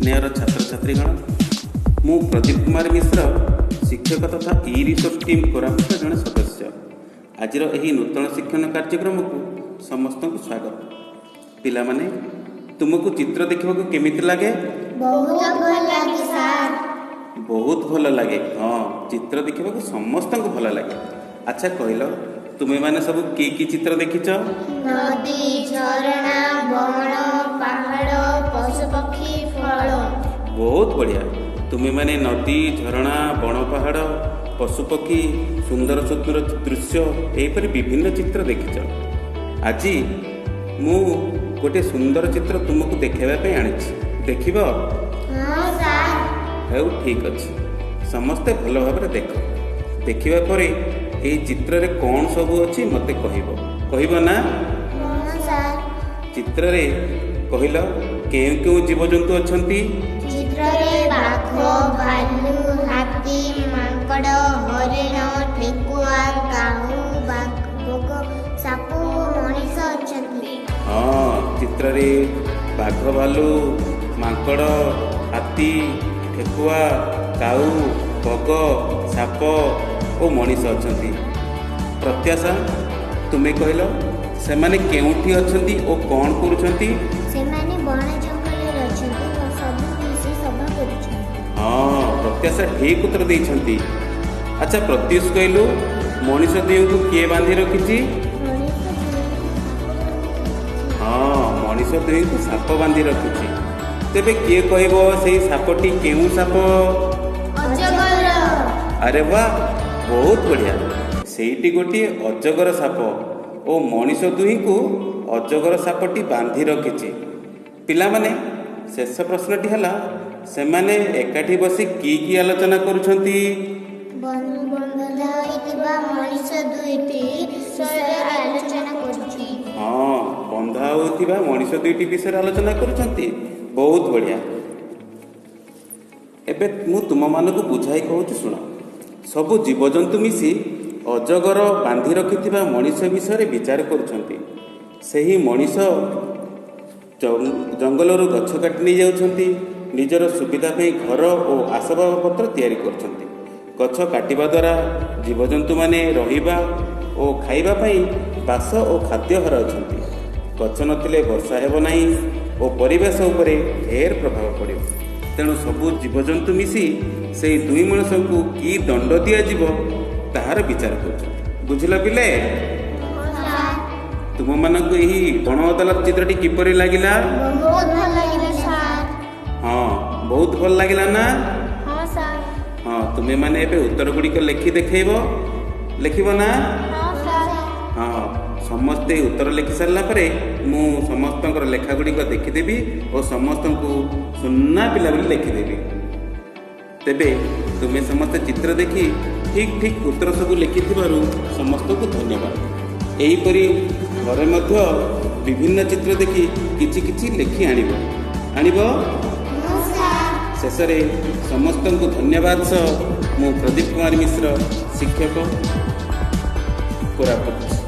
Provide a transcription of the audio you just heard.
स्नेहर छात्र छात्रीगण मु प्रदीप कुमार मिश्र शिक्षक तथा ई रिसोर्स टीम कोरापुट जड़े सदस्य। आज नूतन शिक्षण कार्यक्रम को समस्त को स्वागत। पिला माने तुमको चित्र देखा केमिति लगे? बहुत भल लगे सर। बहुत भल लगे। हाँ, चित्र देखा समस्त को भल लगे। अच्छा कहल तुमे माने सब की चित्र देखिच? नदी, झरना, बन, पहाड़, पशु पक्षी, फल। बहुत बढ़िया। तुमे माने नदी, झरना, बन, पहाड़, पशु पक्षी, सुंदर सुंदर दृश्य एपरि विभिन्न चित्र देखिच। आज मु गोटे सुंदर चित्र तुमको देखाइबा आनिछि। देखिबो? हाँ सर। हेउ ठीक अछि। समस्ते भल भाबरे देख। देखिबा परे एई चित्र रे कोन सब अछि मते कहइबो ना? हाँ सर। चित्र रे कहिलो केउ केउ जीवजंतु अछंती? चित्र रे बाघ, भालू, हाथी, मांकड़, हरिण, ठेकुआ, काऊ, बग, सापू, मनीष अछंती। हाँ, चित्र रे बाघ, भालू, मांकड़, हाथी, ठेकुआ, काऊ, बग, साप और मनीष अछंती। प्रत्याशा तुमे कहलो सेमाने केउठी अछंती ओ कोन करूछंती? सेमाने बण जंगल रे अछंती और सब मिसी सभा करूछंती। हाँ, प्रत्याशा ठीक उत्तर देइछंती। अच्छा प्रत्युष कहलु मनीष देह को किए बांधी रखिछि? हाँ, मनीष देह को साप बांधी रखिछि। तेबे किए कहबो सेई सापटी केउ साप? अजगर। अरे वाह, बहुत बढ़िया। सेईटी गोटे अजगर साप ओ मनीष दुही को अजगर सापटी बांधी रखिछि। पिला माने शेष प्रश्नटी हला सेमाने एकाठी बसी की आलोचना करूछंती? बंधा होइतिबा मनीष दुईटी विषय आलोचना करूछि। हाँ, बंधा होइतिबा मनीष दुईटी विषय आलोचना करूछंती। बहुत बढ़िया। एबे मु तुम मानकु बुझाई कहूछि सुन। सबु जीवजंतु मिसी अजगर बांधी रखिथिबा मनीष विषय विचार करुछंती। सेही मनीष जंगलरू गछ काटी नहीं जाउछंती। निजर सुविधा पे घर और आसबाब पत्र तैयारी करछंती। गछ काटिबा द्वारा जीवजंतु माने रहिबा और खाइबा पई बास और खाद्य हराउछंती। गछ नथिले वर्षा हेबो नाही और परिवेश उपरे ढेर प्रभाव पड़िबो। तेणु सबु जीवजंतु मिसी से दुई मनुष्य को की दंड दिया जीव ताहार विचार कर। बुझिल पिले? तुम मानक यही गण अदालत चित्रटी किपरि लागिला? बहुत भल लागिला सर। हाँ, बहुत भल लागिला ना? हाँ सर। हाँ, तुमे माने एबे उत्तर गुड़िक लिखि देखैबो? लिखिबो ना? हाँ सर। हाँ, समस्ते उत्तर लिखि सारला परे मु समस्तंकर लेखा गुड़िक देखिदेबी और समस्त को सुन्ना पिला बोली लिखिदेबी। तेबे तुमे समस्त चित्र देखि ठीक ठीक उत्तर सब लिखिथिबारु समस्त को धन्यवाद। एहीपरि घरे मध्य विभिन्न चित्र देखि किछि किछि लिखि आनिबो। शेष रे समस्त को धन्यवाद सह मु प्रदीप कुमार मिश्र शिक्षक कोरापुट।